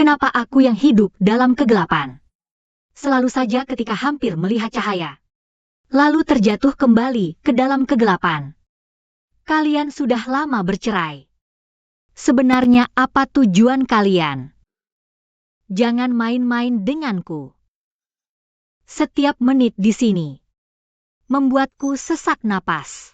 Kenapa aku yang hidup dalam kegelapan? Selalu saja ketika hampir melihat cahaya, lalu terjatuh kembali ke dalam kegelapan. Kalian sudah lama bercerai. Sebenarnya apa tujuan kalian? Jangan main-main denganku. Setiap menit di sini membuatku sesak napas.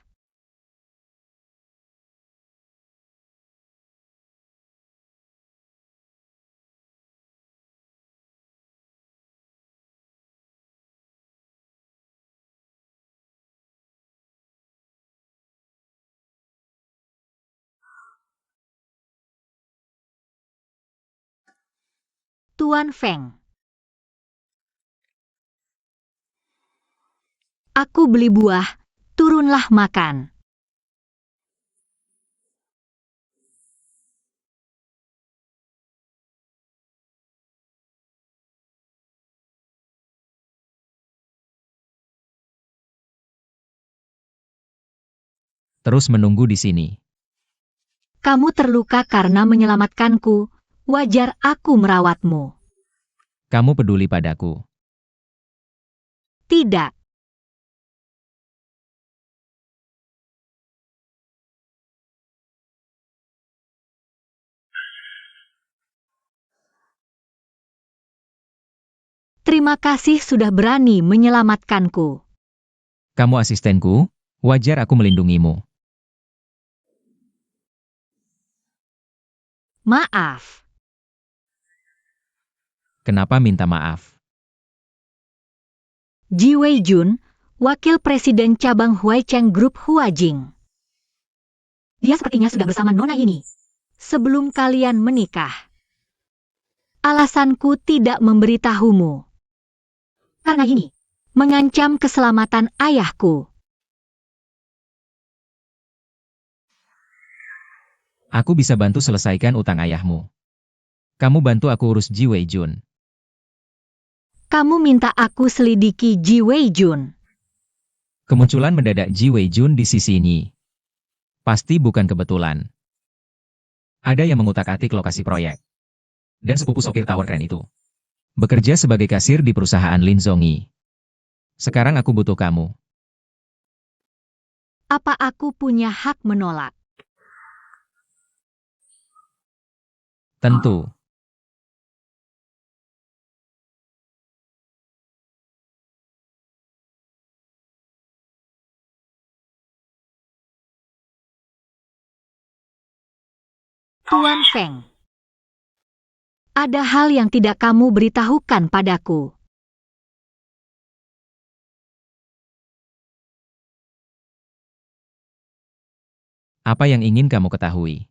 Tuan Feng. Aku beli buah, turunlah makan. Terus menunggu di sini. Kamu terluka karena menyelamatkanku, wajar aku merawatmu. Kamu peduli padaku. Tidak. Terima kasih sudah berani menyelamatkanku. Kamu asistenku, wajar aku melindungimu. Maaf. Kenapa minta maaf? Ji Weijun, Wakil Presiden Cabang Huaicheng Group Huajing. Dia sepertinya sudah bersama nona ini sebelum kalian menikah. Alasanku tidak memberitahumu. Karena ini mengancam keselamatan ayahku. Aku bisa bantu selesaikan utang ayahmu. Kamu bantu aku urus Ji Weijun. Kamu minta aku selidiki Ji Weijun. Kemunculan mendadak Ji Weijun di sisi ini. Pasti bukan kebetulan. Ada yang mengutak-atik lokasi proyek. Dan sepupu sopir tower keren itu bekerja sebagai kasir di perusahaan Lin Zongyi. Sekarang aku butuh kamu. Apa aku punya hak menolak? Tentu. Tuan Feng. Ada hal yang tidak kamu beritahukan padaku. Apa yang ingin kamu ketahui?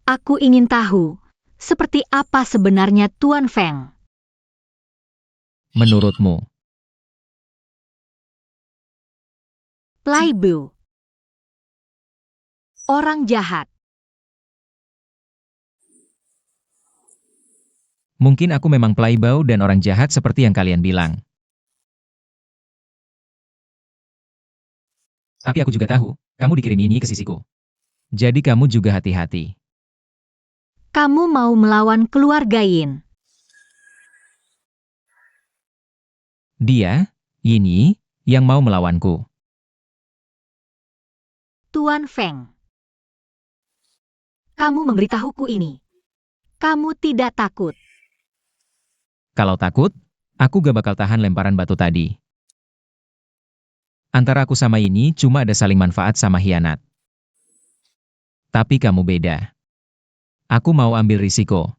Aku ingin tahu, seperti apa sebenarnya Tuan Feng? Menurutmu? Playboy. Orang jahat. Mungkin aku memang playboy dan orang jahat seperti yang kalian bilang. Tapi aku juga tahu, kamu dikirim ini ke sisiku. Jadi kamu juga hati-hati. Kamu mau melawan keluarga Yin. Dia, ini, yang mau melawanku. Tuan Feng. Kamu memberitahuku ini. Kamu tidak takut. Kalau takut, aku gak bakal tahan lemparan batu tadi. Antara aku sama ini cuma ada saling manfaat sama hianat. Tapi kamu beda. Aku mau ambil risiko.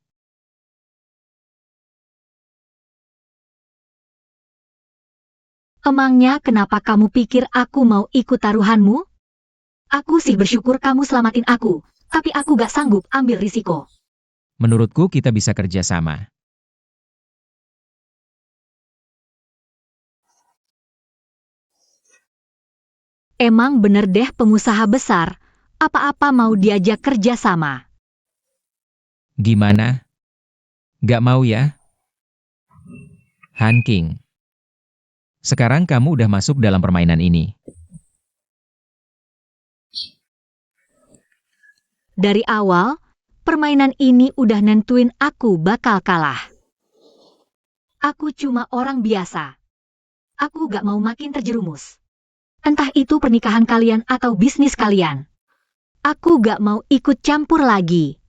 Emangnya kenapa kamu pikir aku mau ikut taruhanmu? Aku sih bersyukur kamu selamatin aku, tapi aku gak sanggup ambil risiko. Menurutku kita bisa kerja sama. Emang bener deh pengusaha besar, apa-apa mau diajak kerja sama. Gimana? Gak mau ya? Han King. Sekarang kamu udah masuk dalam permainan ini. Dari awal, Permainan ini udah nentuin aku bakal kalah. Aku cuma orang biasa. Aku gak mau makin terjerumus. Entah itu pernikahan kalian atau bisnis kalian. Aku gak mau ikut campur lagi.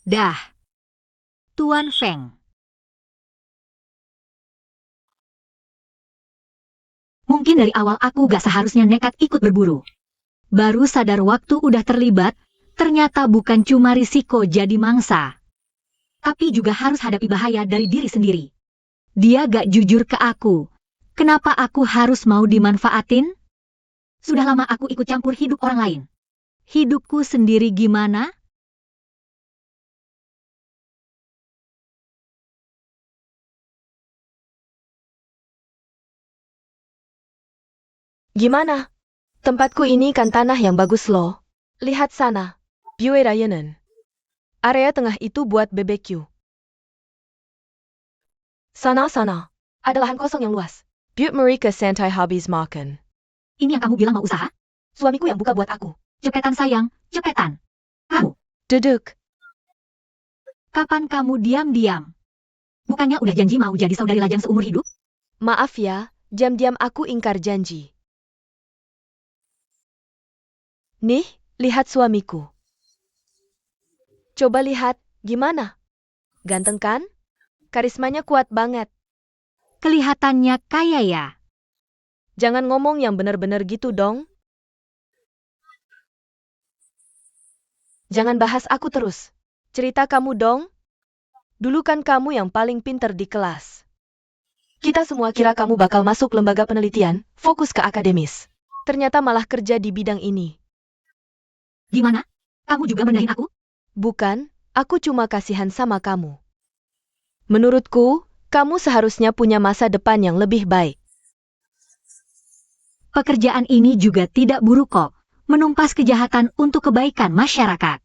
Dah. Tuan Feng. Mungkin dari awal aku gak seharusnya nekat ikut berburu. Baru sadar waktu udah terlibat, ternyata bukan cuma risiko jadi mangsa. Tapi juga harus hadapi bahaya dari diri sendiri. Dia gak jujur ke aku. Kenapa aku harus mau dimanfaatin? Sudah lama aku ikut campur hidup orang lain. Hidupku sendiri gimana? Gimana? Tempatku ini kan tanah yang bagus loh. Lihat sana. Bue Rayanen. Area tengah itu buat BBQ. Sana-sana. Ada lahan kosong yang luas. Buat mereka santai habis makan. Ini yang kamu bilang mau usaha? Suamiku yang buka buat aku. Cepetan sayang, cepetan. Kamu, Duduk. kapan kamu diam-diam? Bukannya udah janji mau jadi saudari lajang seumur hidup? Maaf ya, diam-diam aku ingkar janji. Nih, lihat suamiku. Coba lihat, gimana? Ganteng kan? Karismanya kuat banget. Kelihatannya kaya ya. Jangan ngomong yang bener-bener gitu dong. Jangan bahas aku terus. Cerita kamu dong. Dulu kan kamu yang paling pinter di kelas. Kita semua kira kamu bakal masuk lembaga penelitian, fokus ke akademis. Ternyata malah kerja di bidang ini. Gimana? Kamu juga mendahin aku? Bukan, aku cuma kasihan sama kamu. Menurutku, kamu seharusnya punya masa depan yang lebih baik. Pekerjaan ini juga tidak buruk kok. Menumpas kejahatan untuk kebaikan masyarakat.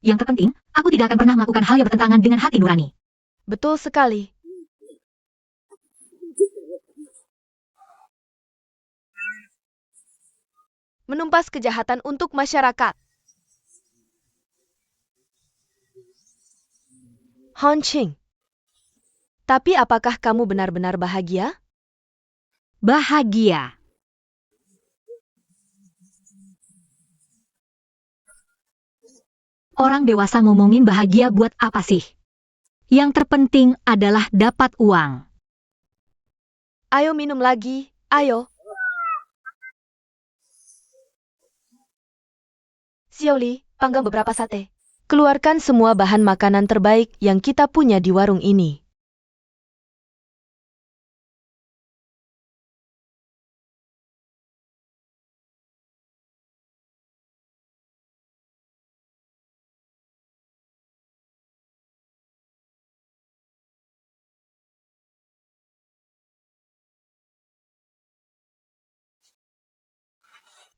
Yang terpenting, aku tidak akan pernah melakukan hal yang bertentangan dengan hati nurani. Betul sekali. Menumpas kejahatan untuk masyarakat. Honching. Tapi apakah kamu benar-benar bahagia? Bahagia. Orang dewasa ngomongin bahagia buat apa sih? Yang terpenting adalah dapat uang. Ayo minum lagi, ayo. Xiaoli, panggang beberapa sate. Keluarkan semua bahan makanan terbaik yang kita punya di warung ini.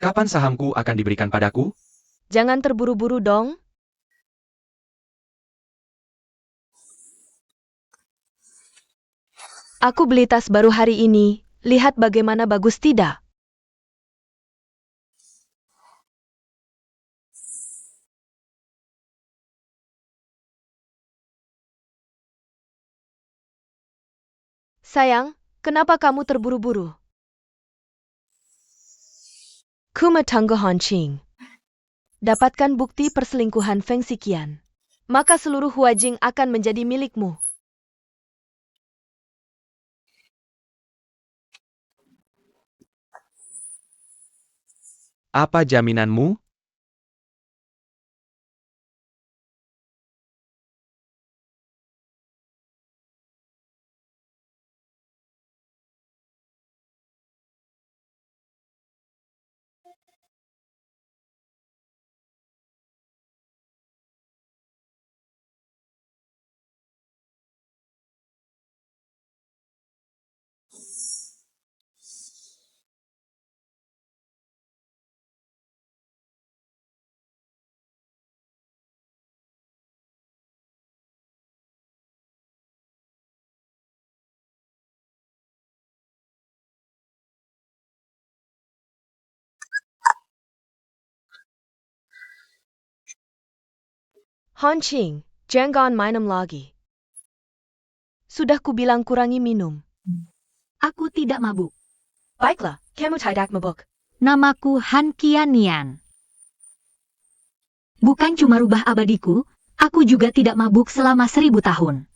Kapan sahamku akan diberikan padaku? Jangan terburu-buru dong. Aku beli tas baru hari ini. Lihat bagaimana bagus tidak? Sayang, kenapa kamu terburu-buru? Kumatanggo Honching. Dapatkan bukti perselingkuhan Feng Xiqian. Maka seluruh Huajing akan menjadi milikmu. Apa jaminanmu? Hancing, jangan minum lagi. Sudah kubilang kurangi minum. Aku tidak mabuk. Baiklah, kamu tidak mabuk. Namaku Han Qianian. Bukan cuma rubah abadiku, aku juga tidak mabuk selama 1000 tahun.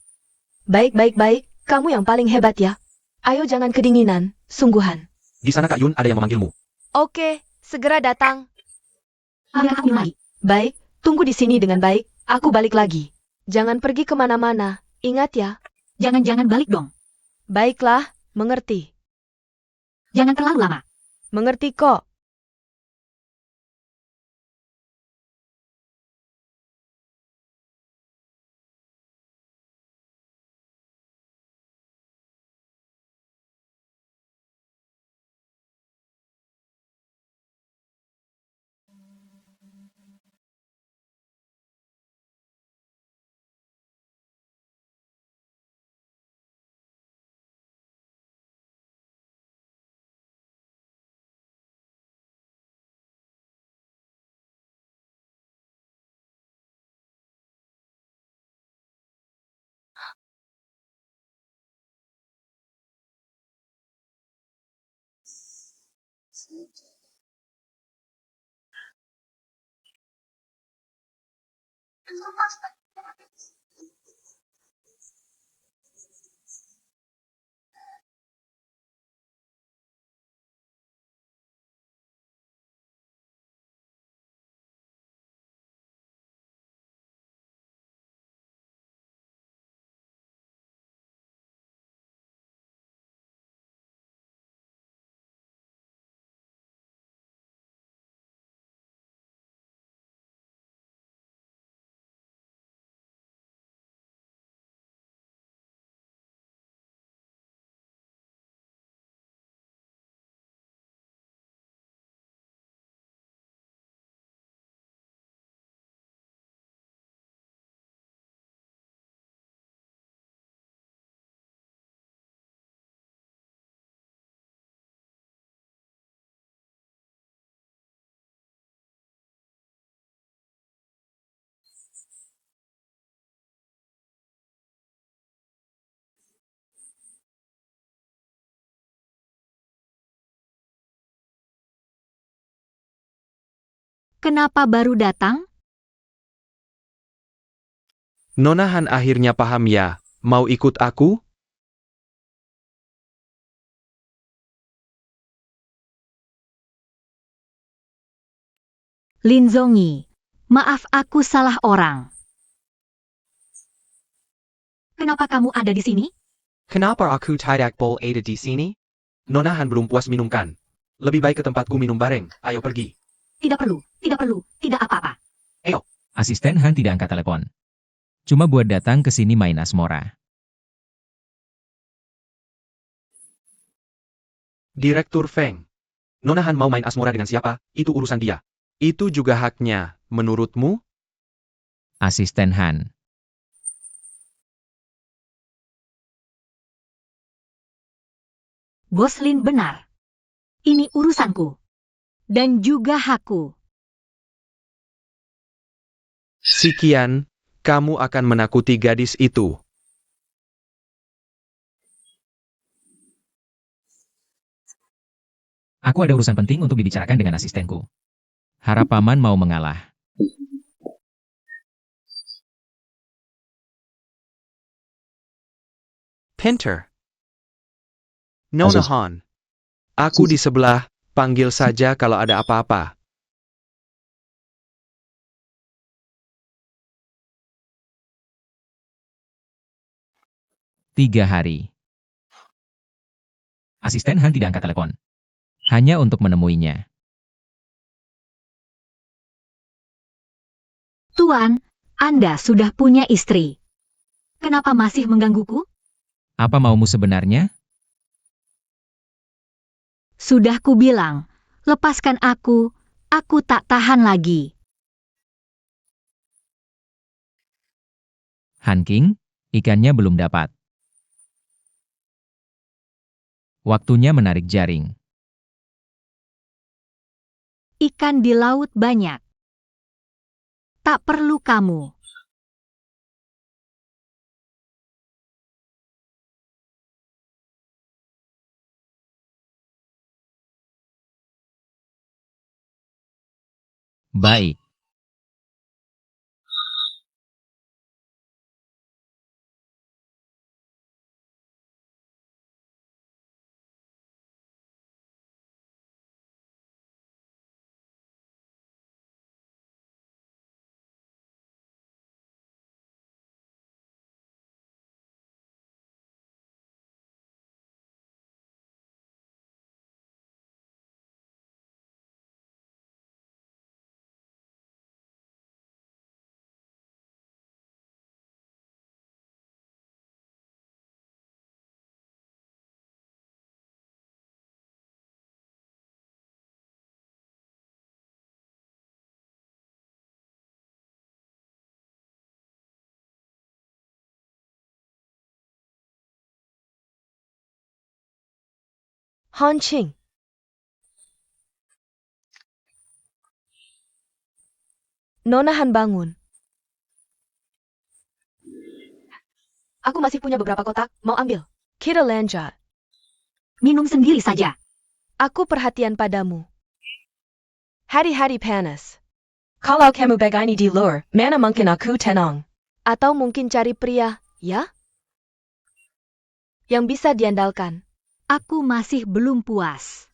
Baik, kamu yang paling hebat ya. Ayo jangan kedinginan, sungguhan. Di sana Kak Yun ada yang memanggilmu. Oke, segera datang. Biar aku minum lagi. Baik, tunggu di sini dengan baik, aku balik lagi. Jangan pergi kemana-mana, ingat ya. Jangan-jangan balik dong. Baiklah, mengerti. Jangan terlalu lama. Mengerti kok. Kenapa baru datang? Nona Han akhirnya paham ya. Mau ikut aku? Lin Zongi. Maaf aku salah orang. Kenapa kamu ada di sini? Kenapa aku tidak boleh ada di sini? Nona Han belum puas minum kan? Lebih baik ke tempatku minum bareng. Ayo pergi. Tidak perlu, tidak apa-apa. Asisten Han tidak angkat telepon. Cuma buat datang ke sini main asmora. Direktur Feng. Nona Han mau main asmora dengan siapa? Itu urusan dia. Itu juga haknya, menurutmu? Asisten Han. Bos Lin benar. Ini urusanku. Dan juga hakku. Sekian, kamu akan menakuti gadis itu. Aku ada urusan penting untuk dibicarakan dengan asistenku. Harap paman mau mengalah. Pinter. Nona Han. Aku di sebelah, panggil saja kalau ada apa-apa. Tiga hari. Asisten Han tidak angkat telepon. Hanya untuk menemuinya. Tuan, Anda sudah punya istri. Kenapa masih menggangguku? Apa maumu sebenarnya? Sudah kubilang, lepaskan aku tak tahan lagi. Han King, ikannya belum dapat. Waktunya menarik jaring. Ikan di laut banyak. Tak perlu kamu. Baik. Han Qing. Nona Han bangun. Aku masih punya beberapa kotak, mau ambil? Kita lanjut. Minum sendiri saja. Aku perhatian padamu. Hari-hari panas. Kalau kamu begini di luar, mana mungkin aku tenang? Atau mungkin cari pria, ya? Yang bisa diandalkan. Aku masih belum puas.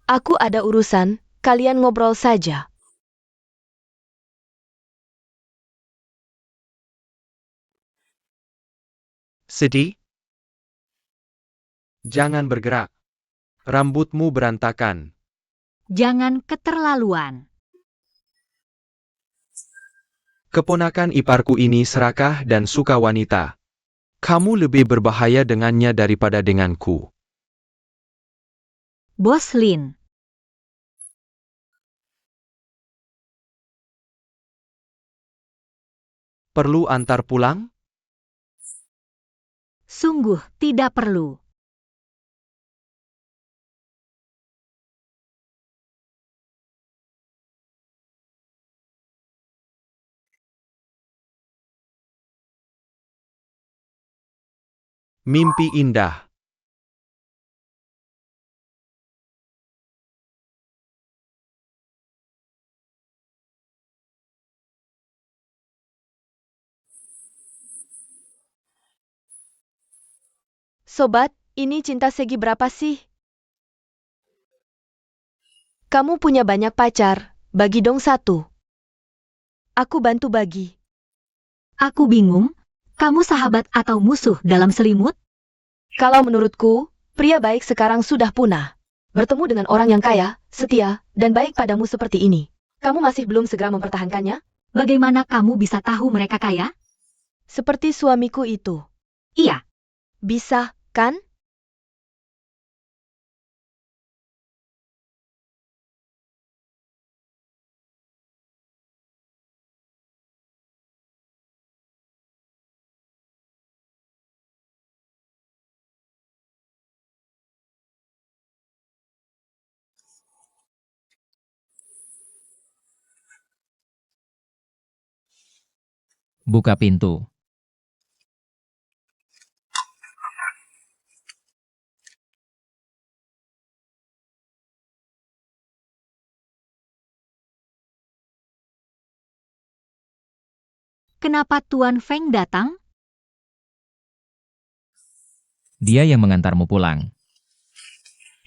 Aku ada urusan, kalian ngobrol saja. Sedih? Jangan bergerak. Rambutmu berantakan. Jangan keterlaluan. Keponakan iparku ini serakah dan suka wanita. Kamu lebih berbahaya dengannya daripada denganku. Bos Lin. Perlu antar pulang? Sungguh tidak perlu. Mimpi indah. Sobat, ini cinta segi berapa sih? Kamu punya banyak pacar, bagi dong satu. Aku bantu bagi. Aku bingung, kamu sahabat atau musuh dalam selimut? Kalau menurutku, pria baik sekarang sudah punah. Bertemu dengan orang yang kaya, setia, dan baik padamu seperti ini. Kamu masih belum segera mempertahankannya? Bagaimana kamu bisa tahu mereka kaya? Seperti suamiku itu. Iya, Bisa, kan? Buka pintu. kenapa Tuan Feng datang? Dia yang mengantarmu pulang.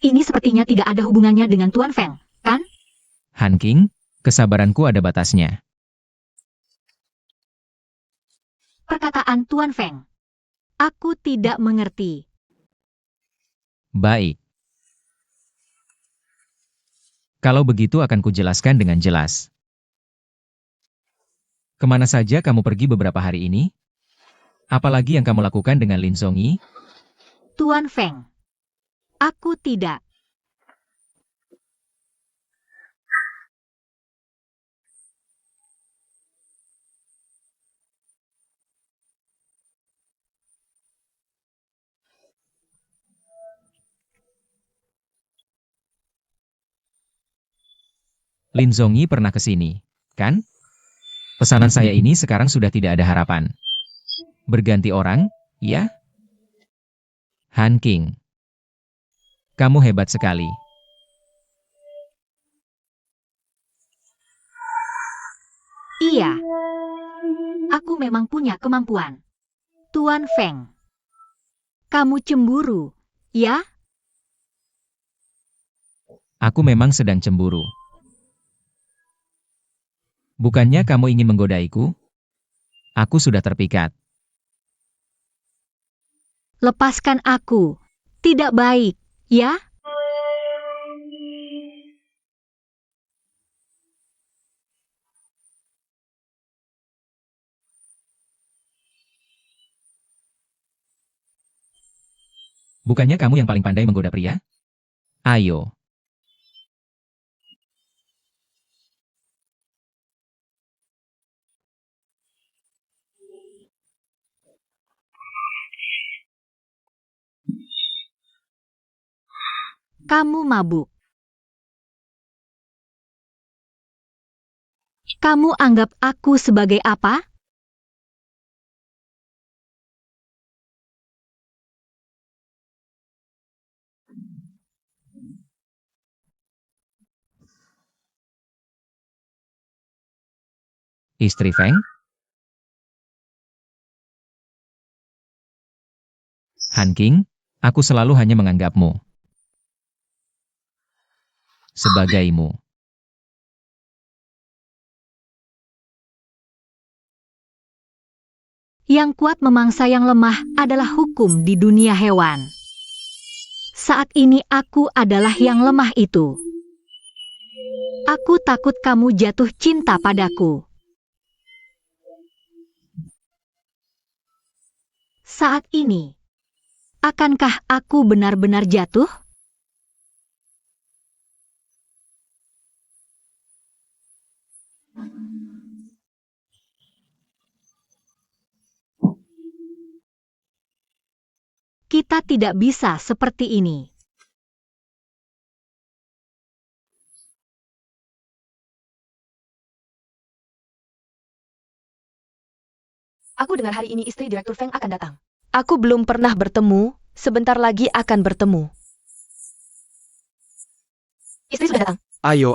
Ini sepertinya tidak ada hubungannya dengan Tuan Feng, kan? Han King, kesabaranku ada batasnya. Perkataan Tuan Feng. Aku tidak mengerti. Baik. Kalau begitu akan kujelaskan dengan jelas. Kemana saja kamu pergi beberapa hari ini? Apalagi yang kamu lakukan dengan Lin Zongyi? Tuan Feng. Aku tidak. Lin Zongyi pernah ke sini, kan? Pesanan saya ini sekarang sudah tidak ada harapan. Berganti orang, ya? Han King. Kamu hebat sekali. Iya. Aku memang punya kemampuan. Tuan Feng. Kamu cemburu, ya? Aku memang sedang cemburu. Bukannya kamu ingin menggodaiku? Aku sudah terpikat. Lepaskan aku. Tidak baik, ya? Bukannya kamu yang paling pandai menggoda pria? Ayo. Kamu mabuk. Kamu anggap aku sebagai apa? Istri Feng? Han King, aku selalu hanya menganggapmu sebagaimu. Yang kuat memangsa yang lemah adalah hukum di dunia hewan. Saat ini aku adalah yang lemah itu. Aku takut kamu jatuh cinta padaku. Saat ini, akankah aku benar-benar jatuh? Kita tidak bisa seperti ini. Aku dengar hari ini istri Direktur Feng akan datang. Aku belum pernah bertemu, sebentar lagi akan bertemu. Istri sudah datang. Ayo.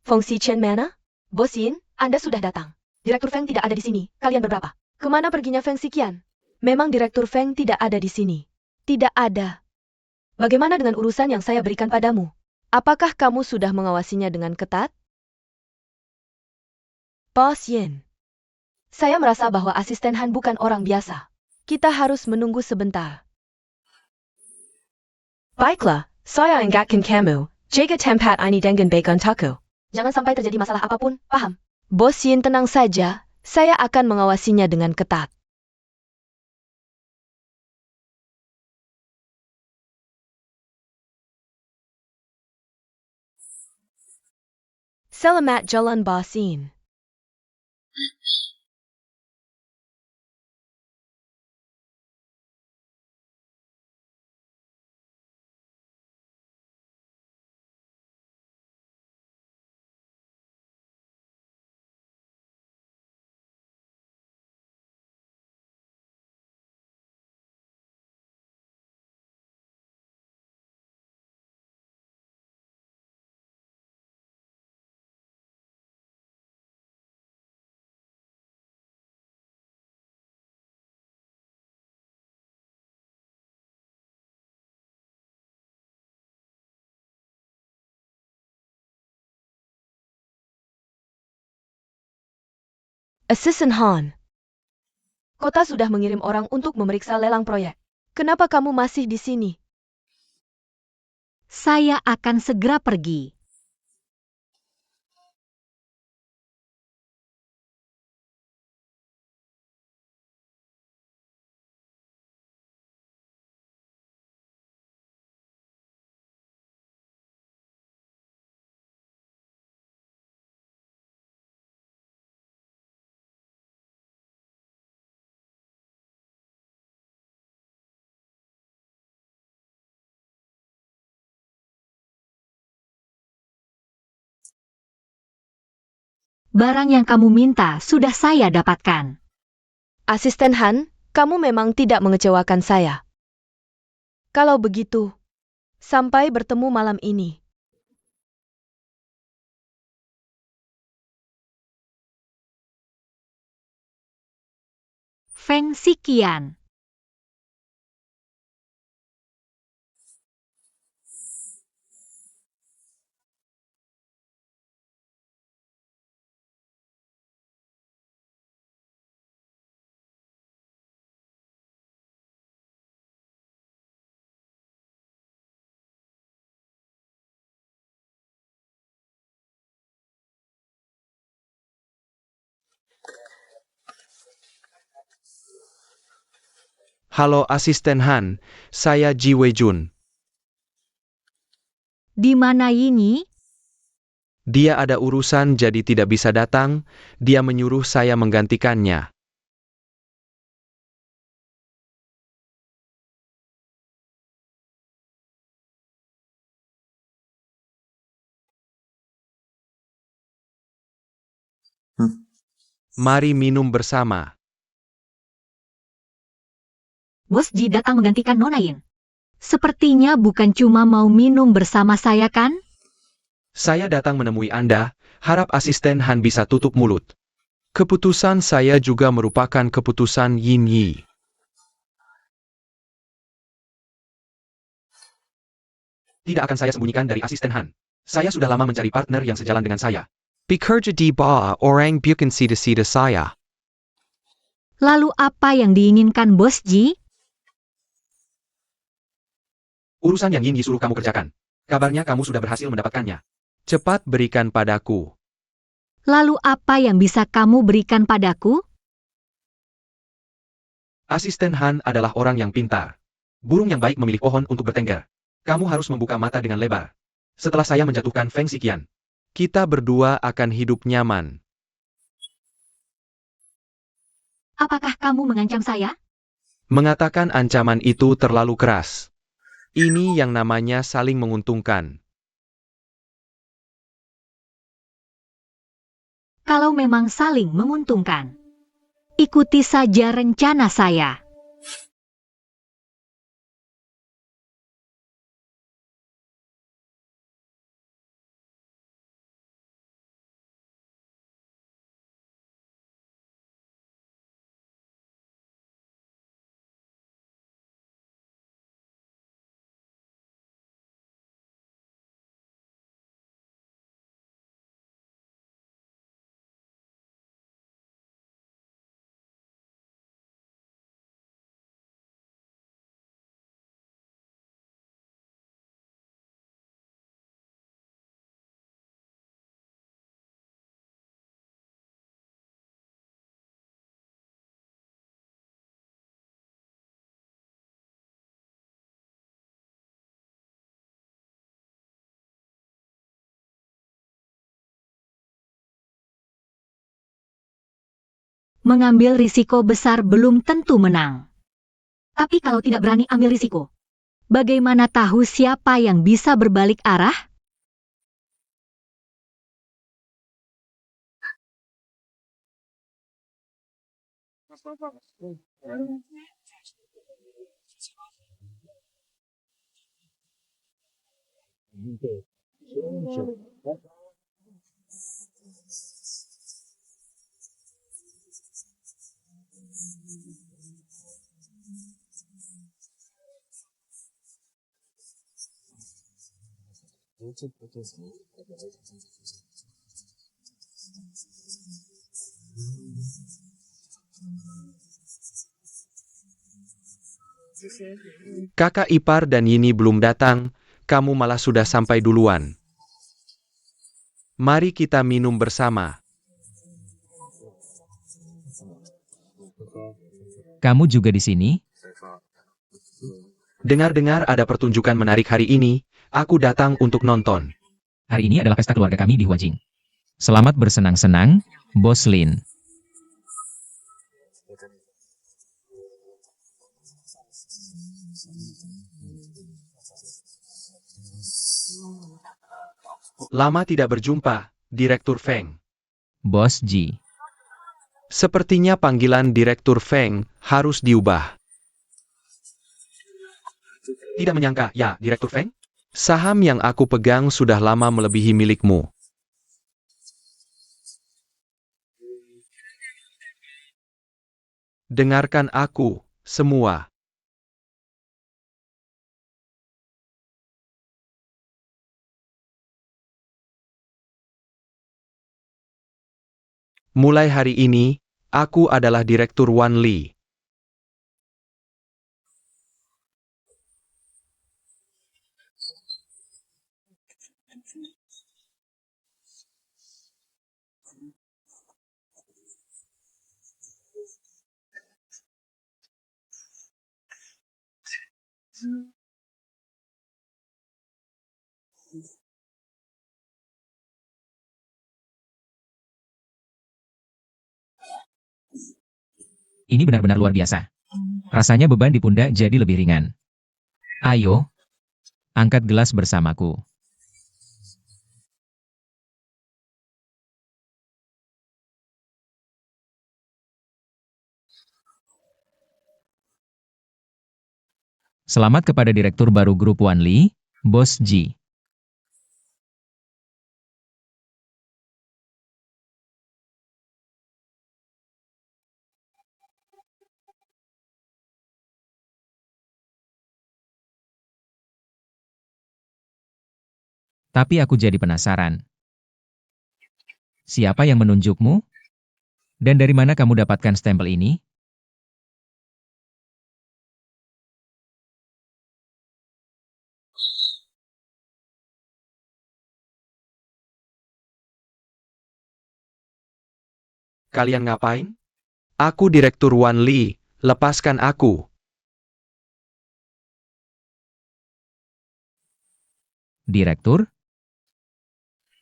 Feng Xichen mana? Bos Yin, Anda sudah datang. Direktur Feng tidak ada di sini. Kalian berberapa? Kemana perginya Feng Xiqian? Memang Direktur Feng tidak ada di sini. Tidak ada. Bagaimana dengan urusan yang saya berikan padamu? Apakah kamu sudah mengawasinya dengan ketat? Bos Yin. Saya merasa bahwa asisten Han bukan orang biasa. Kita harus menunggu sebentar. Baiklah, saya ingatkan kamu, jaga tempat ini dengan baik untukku. Jangan sampai terjadi masalah apapun, paham? Bos Yin tenang saja, saya akan mengawasinya dengan ketat. Selamat jalan Bos Yin. Asisten Han. Kota sudah mengirim orang untuk memeriksa lelang proyek. Kenapa kamu masih di sini? Saya akan segera pergi. Barang yang kamu minta sudah saya dapatkan. Asisten Han, kamu memang tidak mengecewakan saya. Kalau begitu, sampai bertemu malam ini. Feng Xiqian. Halo Asisten Han, saya Ji Wei Jun. Di mana Yinyi? Dia ada urusan jadi tidak bisa datang, dia menyuruh saya menggantikannya. Mari minum bersama. Bos Ji datang menggantikan Nona Yin. Sepertinya bukan cuma mau minum bersama saya kan? Saya datang menemui Anda, harap Asisten Han bisa tutup mulut. Keputusan saya juga merupakan keputusan Yin Yi. Tidak akan saya sembunyikan dari Asisten Han. Saya sudah lama mencari partner yang sejalan dengan saya. Bekerja di bawah orang bukan sida-sida saya. Lalu apa yang diinginkan Bos Ji? Urusan yang Yin Yi suruh kamu kerjakan. Kabarnya kamu sudah berhasil mendapatkannya. Cepat berikan padaku. Lalu apa yang bisa kamu berikan padaku? Asisten Han adalah orang yang pintar. Burung yang baik memilih pohon untuk bertengger. Kamu harus membuka mata dengan lebar. Setelah saya menjatuhkan Feng Xiqian, kita berdua akan hidup nyaman. Apakah kamu mengancam saya? Mengatakan ancaman itu terlalu keras. Ini yang namanya saling menguntungkan. Kalau memang saling menguntungkan, ikuti saja rencana saya. Mengambil risiko besar belum tentu menang. Tapi kalau tidak berani ambil risiko, bagaimana tahu siapa yang bisa berbalik arah? Kakak ipar dan Yini belum datang, kamu malah sudah sampai duluan. Mari kita minum bersama. Kamu juga di sini? Dengar-dengar ada pertunjukan menarik hari ini, aku datang untuk nonton. Hari ini adalah pesta keluarga kami di Huajing. Selamat bersenang-senang, Bos Lin. Lama tidak berjumpa, Direktur Feng. Bos Ji. Sepertinya panggilan Direktur Feng harus diubah. Tidak menyangka, ya, Direktur Feng? Saham yang aku pegang sudah lama melebihi milikmu. Dengarkan aku, semua. Mulai hari ini, aku adalah Direktur Wan Li. Ini benar-benar luar biasa. Rasanya beban di pundak jadi lebih ringan. Ayo, angkat gelas bersamaku. Selamat kepada Direktur baru Grup Wan Li, Bos Ji. Tapi aku jadi penasaran. Siapa yang menunjukmu? Dan dari mana kamu dapatkan stempel ini? Kalian ngapain? Aku Direktur Wan Li, lepaskan aku. Direktur?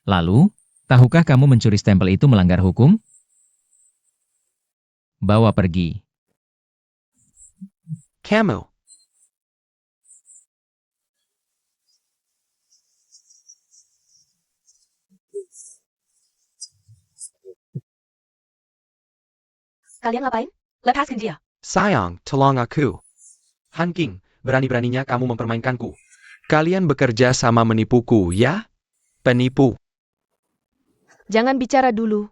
Lalu, tahukah kamu mencuri stempel itu melanggar hukum? Bawa pergi. Kamu. Kalian ngapain? Lepaskan dia. Sayang, tolong aku. Han King, berani-beraninya kamu mempermainkanku. Kalian bekerja sama menipuku, ya? Penipu. Jangan bicara dulu.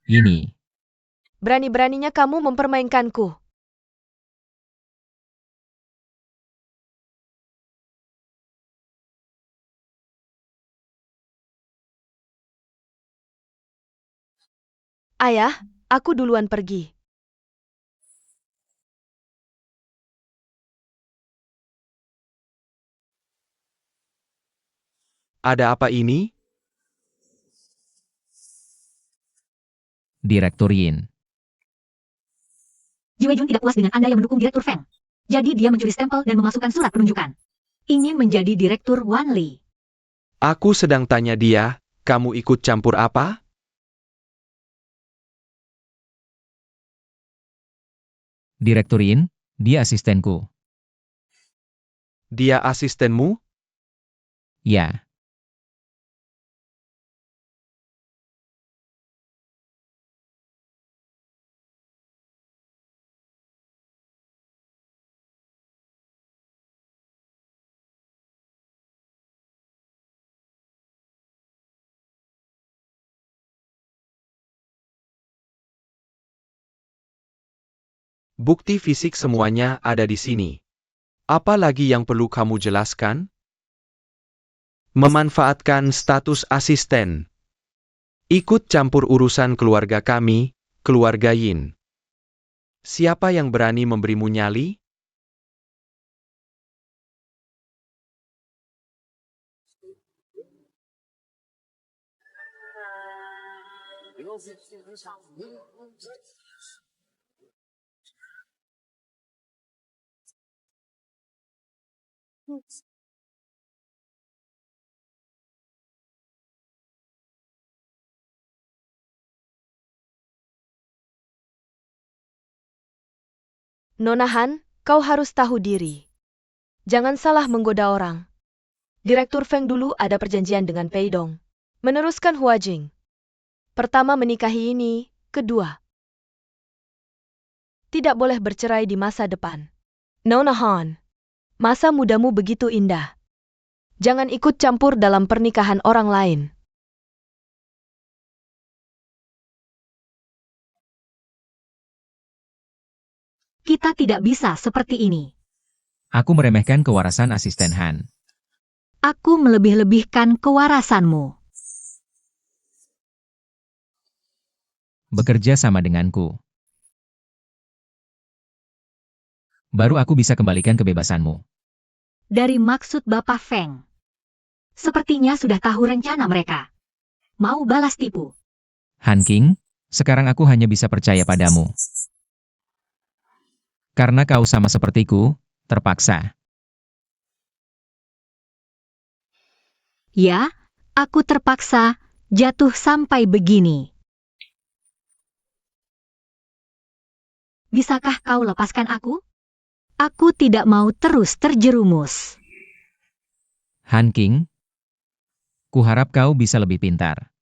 Ini. Berani-beraninya kamu mempermainkanku. Ayah, aku duluan pergi. Ada apa ini? Direktur Yin. Ji Weijun tidak puas dengan Anda yang mendukung Direktur Feng. Jadi dia mencuri stempel dan memasukkan surat penunjukan. Ingin menjadi Direktur Wan Li. Aku sedang tanya dia, kamu ikut campur apa? Direktur Yin, dia asistenku. Dia asistenmu? Ya. Bukti fisik semuanya ada di sini. Apa lagi yang perlu kamu jelaskan? Memanfaatkan status asisten. Ikut campur urusan keluarga kami, keluarga Yin. Siapa yang berani memberimu nyali? Nona Han, kau harus tahu diri. Jangan salah menggoda orang. Direktur Feng dulu ada perjanjian dengan Pei Dong. Meneruskan Hua Jing. Pertama menikahi ini, Kedua, tidak boleh bercerai di masa depan. Nonahan, masa mudamu begitu indah. Jangan ikut campur dalam pernikahan orang lain. Kita tidak bisa seperti ini. Aku meremehkan kewarasan asisten Han. Aku melebih-lebihkan kewarasanmu. Bekerja sama denganku. Baru aku bisa kembalikan kebebasanmu. Dari maksud Bapak Feng. Sepertinya sudah tahu rencana mereka. Mau balas tipu. Han King, sekarang aku hanya bisa percaya padamu. Karena kau sama sepertiku, terpaksa. Ya, aku terpaksa jatuh sampai begini. Bisakah kau lepaskan aku? Aku tidak mau terus terjerumus. Han King, kuharap kau bisa lebih pintar.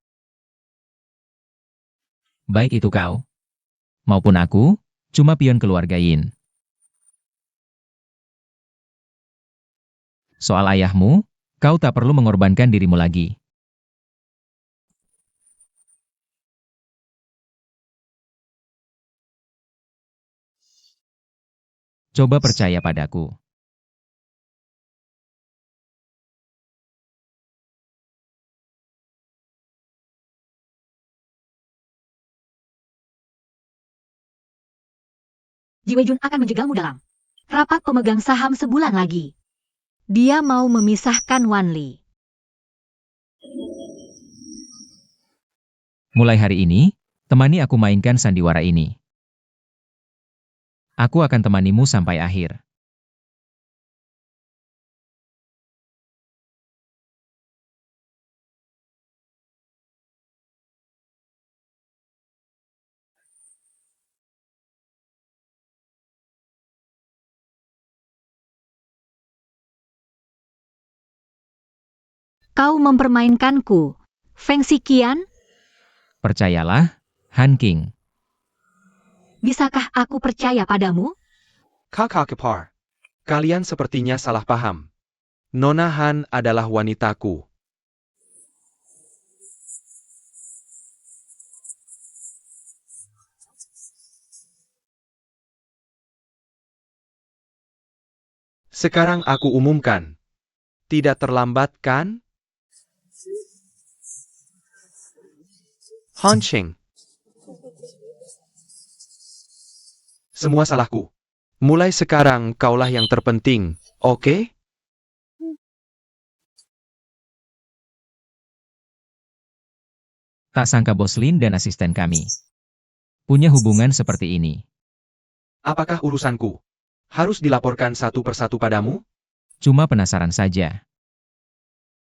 Baik itu kau, maupun aku, cuma pion keluarga Yin. Soal ayahmu, kau tak perlu mengorbankan dirimu lagi. Coba percaya padaku. Ji Weijun akan menjegalmu dalam rapat pemegang saham sebulan lagi. Dia mau memisahkan Wan Li. Mulai hari ini, temani aku mainkan sandiwara ini. Aku akan temanimu sampai akhir. Kau mempermainkanku, Feng Xiqian? Percayalah, Han King. Bisakah aku percaya padamu? Kakak kepar. Kalian sepertinya salah paham. Nona Han adalah wanitaku. Sekarang aku umumkan. Tidak terlambat kan? Hansing. Semua salahku. Mulai sekarang kaulah yang terpenting, oke? Tak sangka Bos Lin dan asisten kami punya hubungan seperti ini. Apakah urusanku harus dilaporkan satu persatu padamu? Cuma penasaran saja.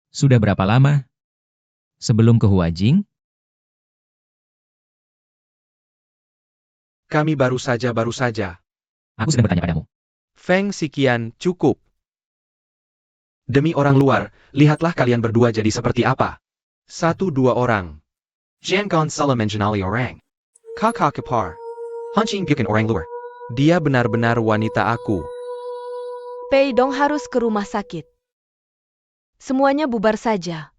Sudah berapa lama? Sebelum ke Huajing? Kami baru saja. Aku sedang bertanya padamu. Feng Xiqian, cukup. Demi orang luar, lihatlah kalian berdua jadi seperti apa. 1-2 orang. Jiankon salah mengenali orang. Kakak kepar. Hansing bukan orang luar. Dia benar-benar wanita aku. Pei Dong harus ke rumah sakit. Semuanya bubar saja.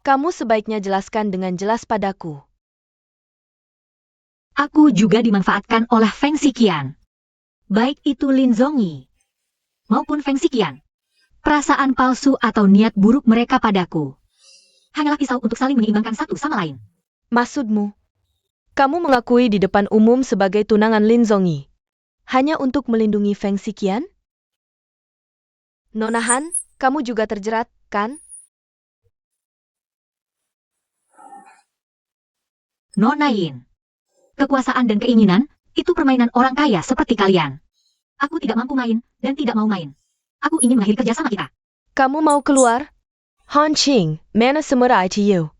Kamu sebaiknya jelaskan dengan jelas padaku. Aku juga dimanfaatkan oleh Feng Xiqian. Baik itu Lin Zongyi maupun Feng Xiqian. Perasaan palsu atau niat buruk mereka padaku hanyalah pisau untuk saling menyeimbangkan satu sama lain. Maksudmu? Kamu mengakui di depan umum sebagai tunangan Lin Zongyi hanya untuk melindungi Feng Xiqian? Nona Han, kamu juga terjerat, kan? Nona Yin, kekuasaan dan keinginan, itu permainan orang kaya seperti kalian. Aku tidak mampu main, dan tidak mau main. Aku ingin mengakhiri kerjasama kita. Kamu mau keluar? Han Qing, mana semua to you?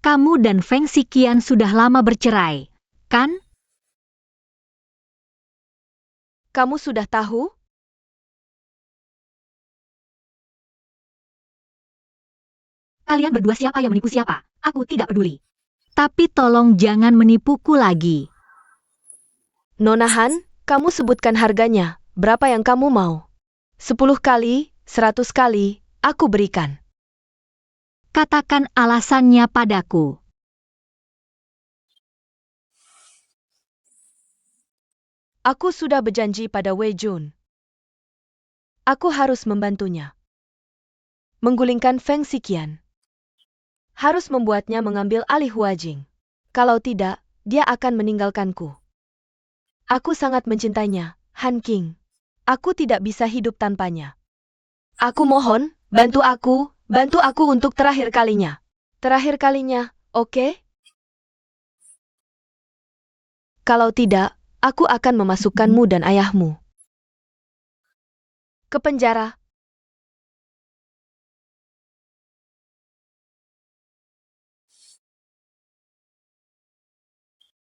Kamu dan Feng Xiqian sudah lama bercerai, kan? Kamu sudah tahu? Kalian berdua siapa yang menipu siapa? Aku tidak peduli. Tapi tolong jangan menipuku lagi. Nona Han, kamu sebutkan harganya. Berapa yang kamu mau? 10 kali, 100 kali, aku berikan. Katakan alasannya padaku. Aku sudah berjanji pada Wei Jun. Aku harus membantunya. Menggulingkan Feng Xiqian. Harus membuatnya mengambil alih Huajing. Kalau tidak, dia akan meninggalkanku. Aku sangat mencintainya, Han King. Aku tidak bisa hidup tanpanya. Aku mohon, bantu aku untuk terakhir kalinya. Terakhir kalinya, oke? Kalau tidak, aku akan memasukkanmu dan ayahmu ke penjara.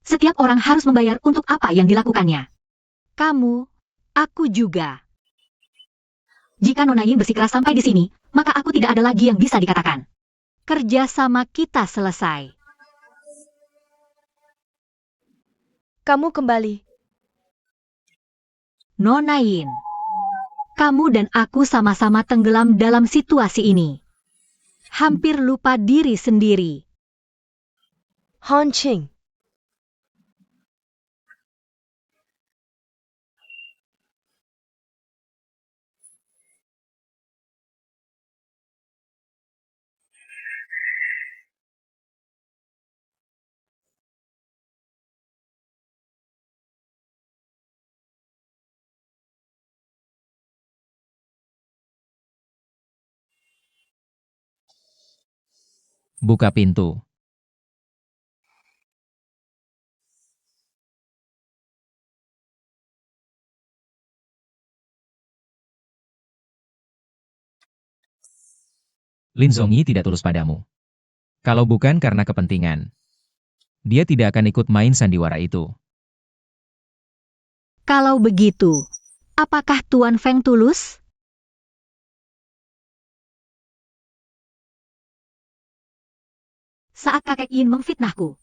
Setiap orang harus membayar untuk apa yang dilakukannya. Kamu, aku juga. Jika Nona Yin bersikeras sampai di sini, maka aku tidak ada lagi yang bisa dikatakan. Kerja sama kita selesai. Kamu kembali. Nona Yin, kamu dan aku sama-sama tenggelam dalam situasi ini. Hampir lupa diri sendiri. Han Qing. Buka pintu. Lin Zongyi tidak tulus padamu. Kalau bukan karena kepentingan, dia tidak akan ikut main sandiwara itu. Kalau begitu, apakah Tuan Feng tulus? Saat kakek Yin memfitnahku,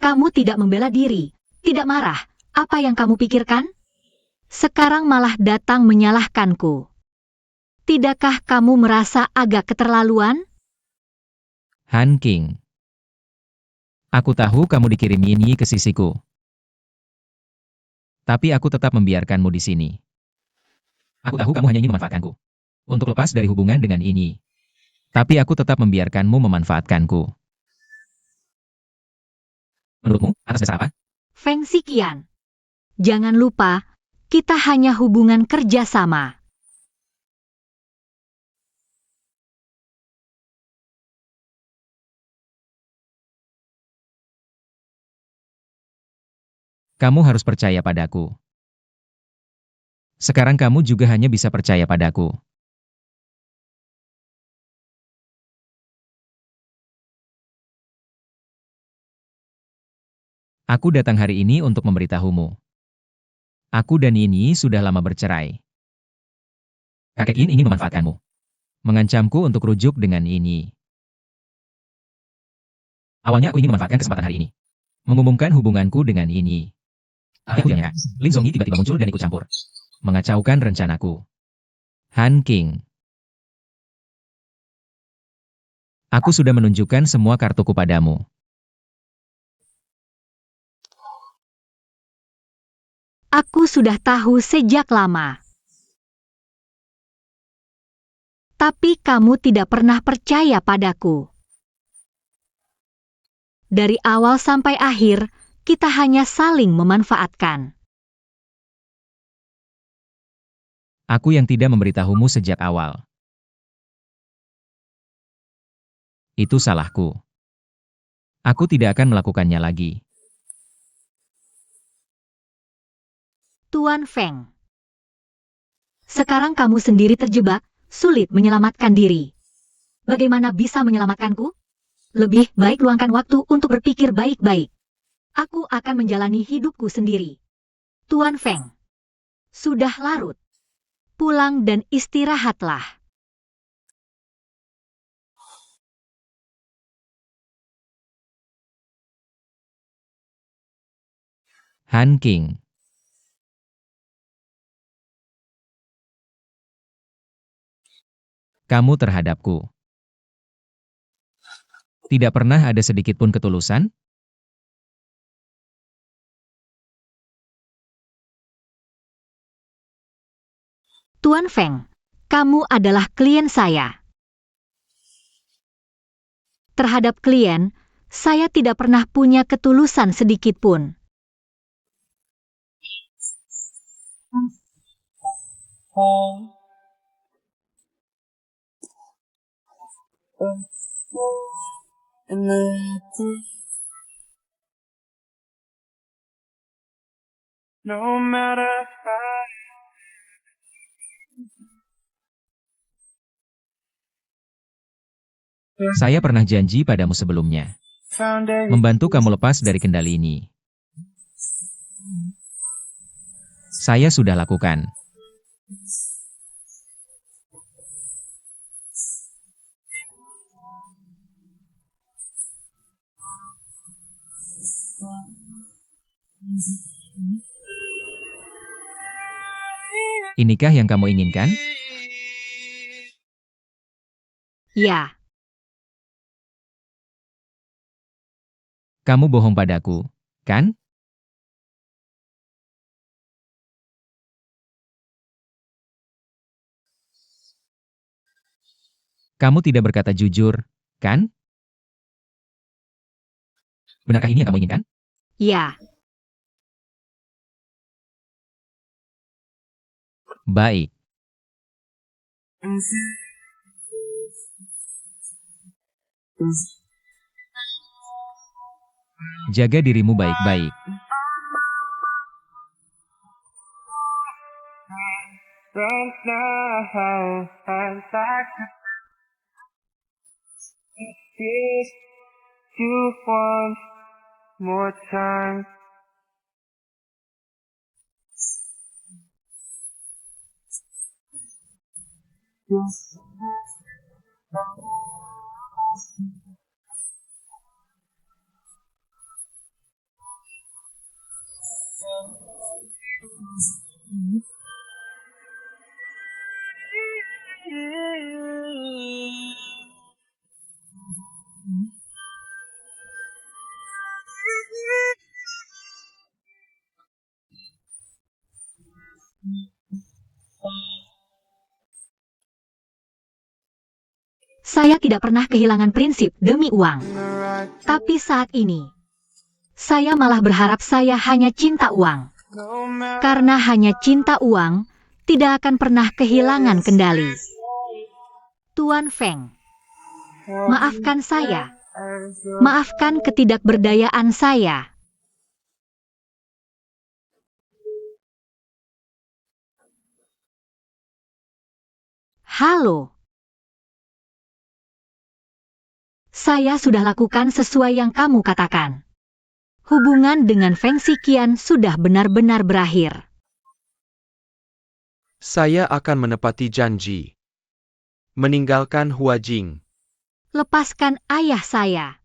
kamu tidak membela diri, tidak marah, apa yang kamu pikirkan? Sekarang malah datang menyalahkanku. Tidakkah kamu merasa agak keterlaluan? Han King. Aku tahu kamu dikirim Yin Yi ke sisiku. Tapi aku tetap membiarkanmu di sini. Aku tahu kamu hanya ingin memanfaatkanku. Untuk lepas dari hubungan dengan ini. Tapi aku tetap membiarkanmu memanfaatkanku. Menurutmu, atas dasar apa? Feng Xiqian. Jangan lupa, kita hanya hubungan kerja sama. Kamu harus percaya padaku. Sekarang kamu juga hanya bisa percaya padaku. Aku datang hari ini untuk memberitahumu. Aku dan Yini sudah lama bercerai. Kakek Yin ingin memanfaatkanmu. Mengancamku untuk rujuk dengan ini. Awalnya aku ingin memanfaatkan kesempatan hari ini. Mengumumkan hubunganku dengan ini. Aku tidak menyangka, Lin Zongyi tiba-tiba muncul dan ikut campur. Mengacaukan rencanaku. Han King. Aku sudah menunjukkan semua kartuku padamu. Aku sudah tahu sejak lama. Tapi kamu tidak pernah percaya padaku. Dari awal sampai akhir, kita hanya saling memanfaatkan. Aku yang tidak memberitahumu sejak awal. Itu salahku. Aku tidak akan melakukannya lagi. Tuan Feng. Sekarang kamu sendiri terjebak, sulit menyelamatkan diri. Bagaimana bisa menyelamatkanku? Lebih baik luangkan waktu untuk berpikir baik-baik. Aku akan menjalani hidupku sendiri. Tuan Feng. Sudah larut. Pulang dan istirahatlah. Han King. Kamu terhadapku. Tidak pernah ada sedikit pun ketulusan? Tuan Feng, kamu adalah klien saya. Terhadap klien, saya tidak pernah punya ketulusan sedikit pun. No matter how Saya pernah janji padamu sebelumnya. foundation Membantu kamu lepas dari kendali ini. Saya sudah lakukan. Inikah yang kamu inginkan? Ya, Kamu bohong padaku, kan? Kamu tidak berkata jujur, kan? Benarkah ini yang kamu inginkan? ya. Baik. Jaga dirimu baik-baik. right now. I'd like to kiss you one more time. Saya tidak pernah kehilangan prinsip demi uang. Tapi saat ini, saya malah berharap saya hanya cinta uang. No matter Karena hanya cinta uang, tidak akan pernah kehilangan kendali. Tuan Feng, maafkan saya. Maafkan ketidakberdayaan saya. Halo. Saya sudah lakukan sesuai yang kamu katakan. Hubungan dengan Feng Xiqian sudah benar-benar berakhir. Saya akan menepati janji. Meninggalkan Huajing. Lepaskan ayah saya.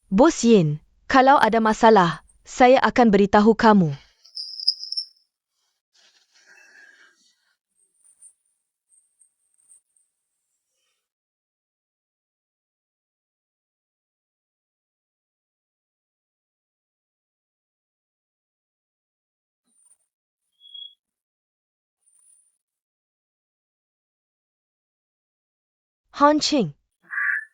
Bos Yin, kalau ada masalah, saya akan beritahu kamu. Han Qing,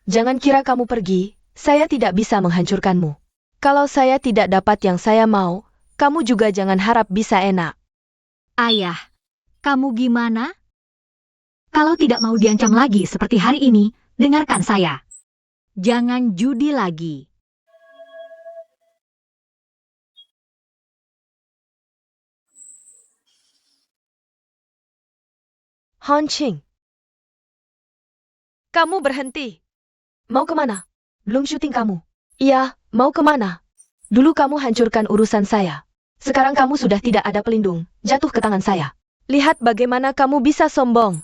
jangan kira kamu pergi, saya tidak bisa menghancurkanmu. Kalau saya tidak dapat yang saya mau, kamu juga jangan harap bisa enak. Ayah, kamu gimana? Kalau tidak mau diancam lagi seperti hari ini, dengarkan saya. Jangan judi lagi. Han Qing, kamu berhenti. Mau kemana? Belum syuting kamu. Iya, mau kemana? Dulu kamu hancurkan urusan saya. Sekarang kamu sudah tidak ada pelindung, jatuh ke tangan saya. Lihat bagaimana kamu bisa sombong.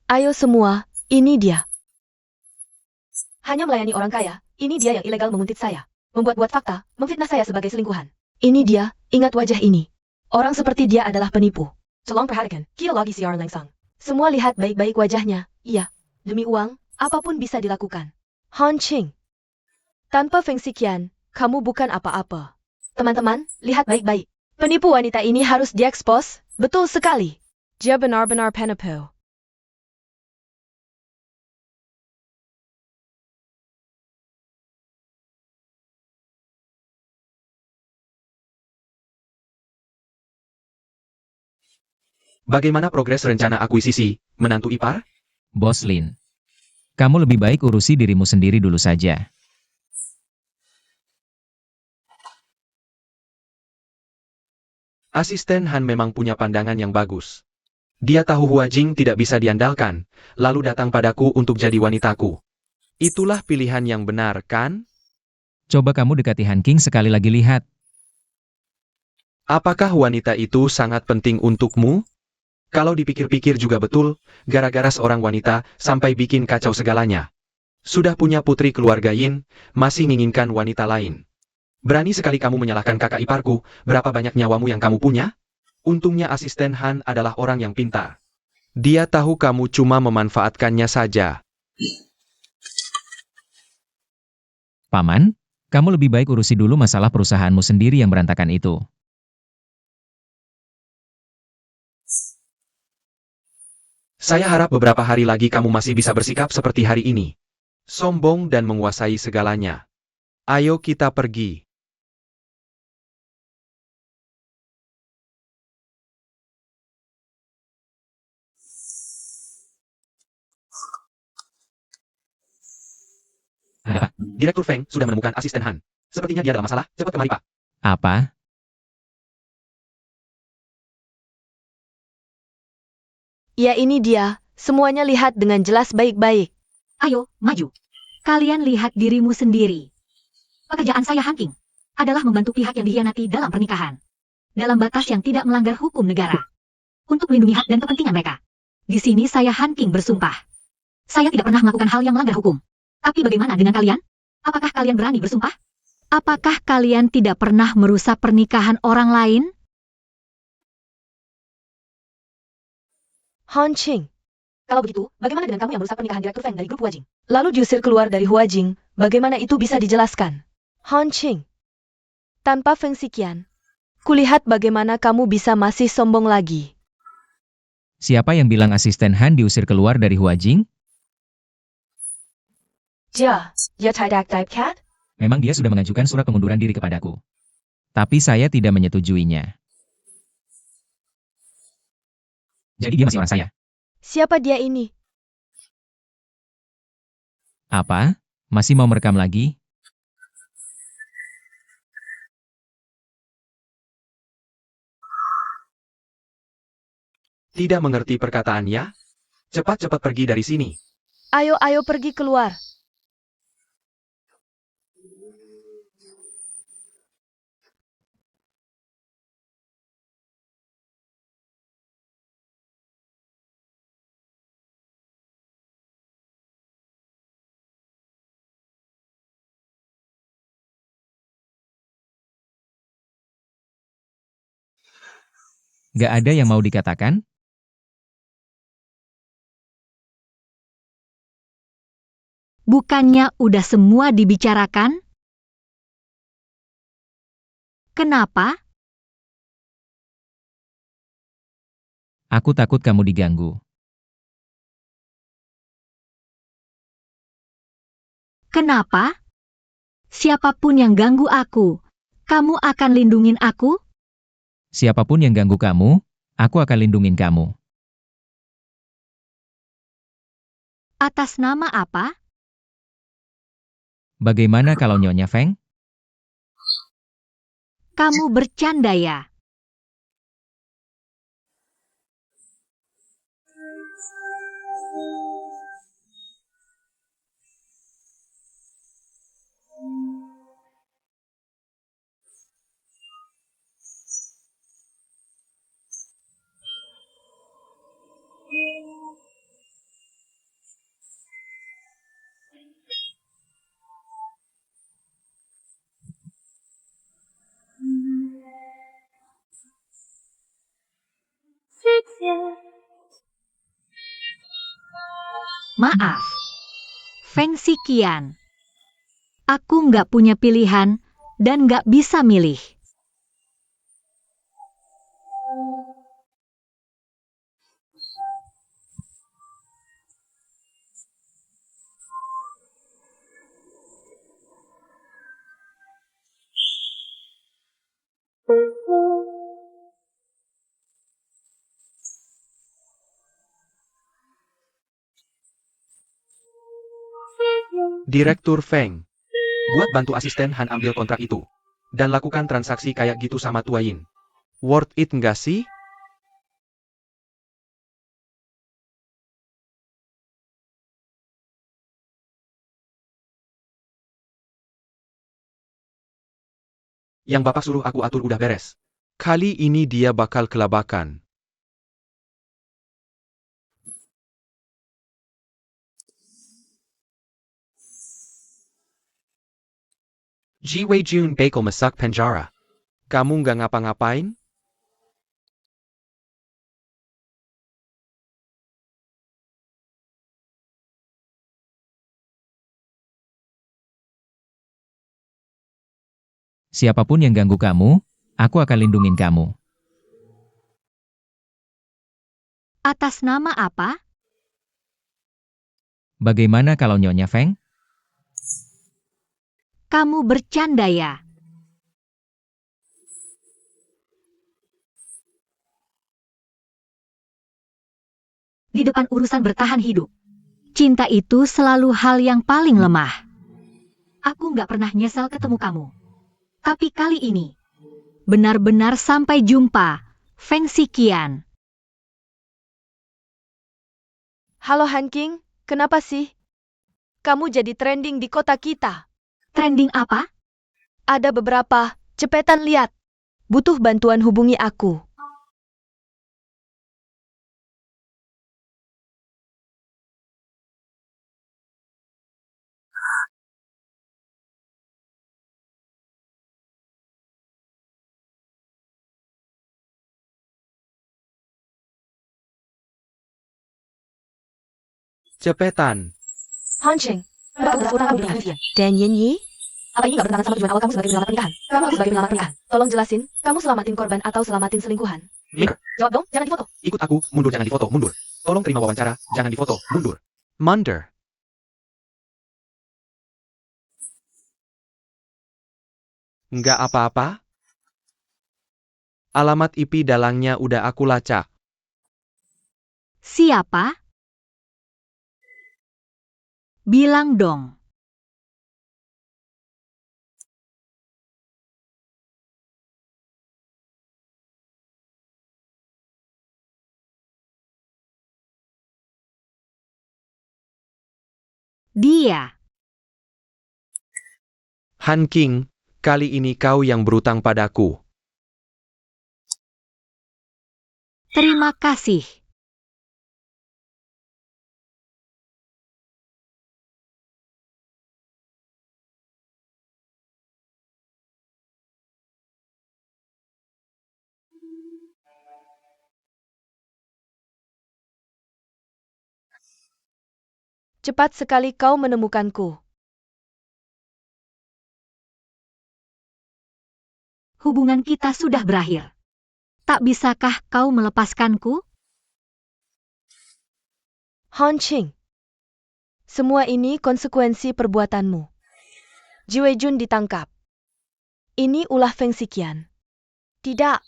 Ayo semua, ini dia. Hanya melayani orang kaya, ini dia yang ilegal menguntit saya. Membuat-buat fakta, memfitnah saya sebagai selingkuhan. Ini dia, ingat wajah ini. Orang seperti dia adalah penipu. Tolong perhatikan, kita lagi siaran langsung. Semua lihat baik-baik wajahnya, iya. Demi uang, apapun bisa dilakukan. Han Qing, tanpa Feng Xiqian, kamu bukan apa-apa. Teman-teman, lihat baik-baik. Penipu wanita ini harus diekspos, betul sekali. Dia benar-benar penipu. Bagaimana progres rencana akuisisi, menantu ipar? Bos Lin. Kamu lebih baik urusi dirimu sendiri dulu saja. Asisten Han memang punya pandangan yang bagus. Dia tahu Hua Jing tidak bisa diandalkan, lalu datang padaku untuk jadi wanitaku. Itulah pilihan yang benar, kan? Coba kamu dekati Han King sekali lagi lihat. Apakah wanita itu sangat penting untukmu? Kalau dipikir-pikir juga betul, gara-gara seorang wanita sampai bikin kacau segalanya. Sudah punya putri keluarga Yin, masih menginginkan wanita lain. Berani sekali kamu menyalahkan kakak iparku, berapa banyak nyawamu yang kamu punya? Untungnya asisten Han adalah orang yang pintar. Dia tahu kamu cuma memanfaatkannya saja. Paman, kamu lebih baik urusi dulu masalah perusahaanmu sendiri yang berantakan itu. Saya harap beberapa hari lagi kamu masih bisa bersikap seperti hari ini. Sombong dan menguasai segalanya. Ayo kita pergi. Direktur Feng sudah menemukan asisten Han. Sepertinya dia dalam masalah, cepat kemari Pak. Apa? Ya ini dia, semuanya lihat dengan jelas baik-baik. Ayo, maju. Kalian lihat dirimu sendiri. Pekerjaan saya Han King adalah membantu pihak yang dikhianati dalam pernikahan. Dalam batas yang tidak melanggar hukum negara. Untuk melindungi hak dan kepentingan mereka. Di sini saya Han King bersumpah. Saya tidak pernah melakukan hal yang melanggar hukum. Tapi bagaimana dengan kalian? Apakah kalian berani bersumpah? Apakah kalian tidak pernah merusak pernikahan orang lain? Han Qing, kalau begitu, bagaimana dengan kamu yang merusak pernikahan Direktur Feng dari grup Hua Jing? Lalu diusir keluar dari Hua Jing, bagaimana itu bisa dijelaskan? Han Qing, tanpa Feng Xiqian, kulihat bagaimana kamu bisa masih sombong lagi. Siapa yang bilang asisten Han diusir keluar dari Hua Jing? Dia tidak cat? Memang dia sudah mengajukan surat pengunduran diri kepadaku. Tapi saya tidak menyetujuinya. Jadi dia masih orang saya. Siapa dia ini? Apa? Masih mau merekam lagi? Tidak mengerti perkataannya? Cepat-cepat pergi dari sini. Ayo pergi keluar. Gak ada yang mau dikatakan? Bukannya udah semua dibicarakan? Kenapa? Aku takut kamu diganggu. Kenapa? Siapapun yang ganggu aku, kamu akan lindungin aku? Siapapun yang ganggu kamu, aku akan lindungin kamu. Atas nama apa? Bagaimana kalau Nyonya Feng? Kamu bercanda ya? Maaf, Feng Xiqian. Aku nggak punya pilihan dan nggak bisa milih. Direktur Feng. Buat bantu asisten Han ambil kontrak itu. Dan lakukan transaksi kayak gitu sama Tuayin. Worth it nggak sih? Yang bapak suruh aku atur udah beres. Kali ini dia bakal kelabakan. Ji Wei Jun bakal masak penjara. Kamu nggak ngapa-ngapain? Siapapun yang ganggu kamu, aku akan lindungin kamu. Atas nama apa? Bagaimana kalau Nyonya Feng? Kamu bercanda ya? Di depan urusan bertahan hidup, cinta itu selalu hal yang paling lemah. Aku nggak pernah nyesal ketemu kamu. Tapi kali ini, benar-benar sampai jumpa, Feng Xiqian. Halo Hanking, kenapa sih? Kamu jadi trending di kota kita. Trending apa? Ada beberapa, cepetan lihat. Butuh bantuan hubungi aku. Cepetan. Hanking, Dan Yin Yi? Apa ini nggak bertentangan sama tujuan awal kamu sebagai penyelamat pernikahan? Kamu harus sebagai penyelamat pernikahan. Tolong jelasin, kamu selamatin korban atau selamatin selingkuhan? Mir, Jawab dong, jangan difoto. ikut aku, mundur jangan difoto, mundur. Tolong terima wawancara, jangan difoto, mundur. Mundur. Nggak apa-apa? Alamat IP dalangnya udah aku lacak. Siapa? Bilang dong. Dia. Han King, kali ini kau yang berutang padaku. Terima kasih. Cepat sekali kau menemukanku. Hubungan kita sudah berakhir. Tak bisakah kau melepaskanku? Han Qing. Semua ini konsekuensi perbuatanmu. Ji Weijun ditangkap. Ini ulah Feng Xiqian. Tidak.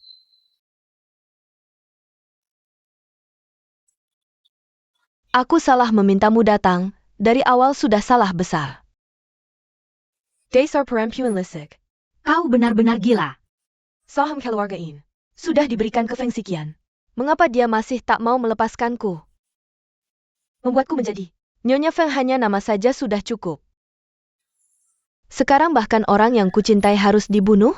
Aku salah memintamu datang, dari awal sudah salah besar. Dasar perempuan licik. Kau benar-benar gila. Saham keluarga ini sudah diberikan ke Feng Xiqian. Mengapa dia masih tak mau melepaskanku? Membuatku menjadi Nyonya Feng hanya nama saja sudah cukup. Sekarang bahkan orang yang kucintai harus dibunuh?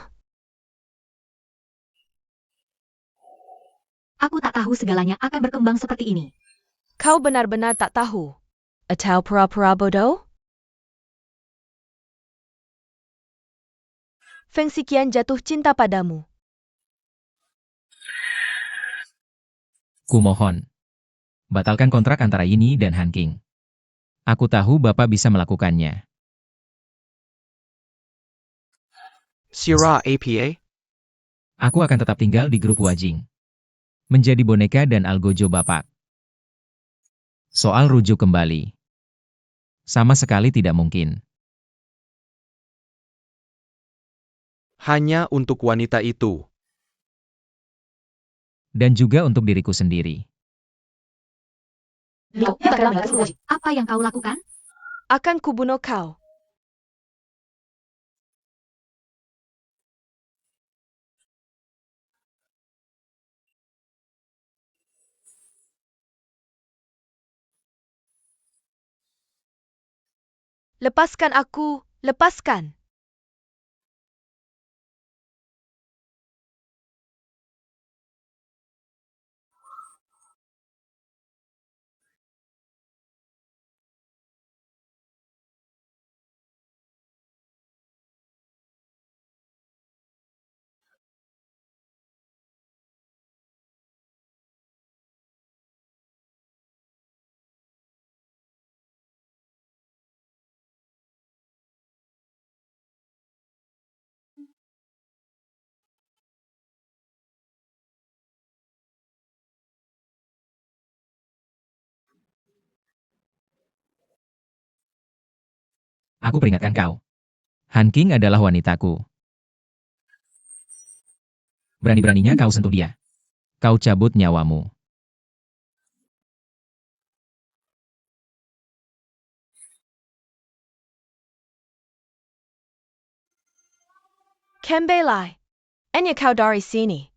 Aku tak tahu segalanya akan berkembang seperti ini. Kau benar-benar tak tahu. Atau pura-pura bodoh? Feng Xiqian jatuh cinta padamu. Kumohon. Batalkan kontrak antara Yini dan Han King. Aku tahu Bapak bisa melakukannya. Sirah APA? Aku akan tetap tinggal di grup Wajing. Menjadi boneka dan algojo Bapak. Soal rujuk kembali. Sama sekali tidak mungkin. Hanya untuk wanita itu. Dan juga untuk diriku sendiri. Apa yang kau lakukan? Akan kubunuh kau. Lepaskan aku, lepaskan. Aku peringatkan kau. Han King adalah wanitaku. Berani-beraninya kau sentuh dia. Kau cabut nyawamu. Kembali. Enya kau dari sini.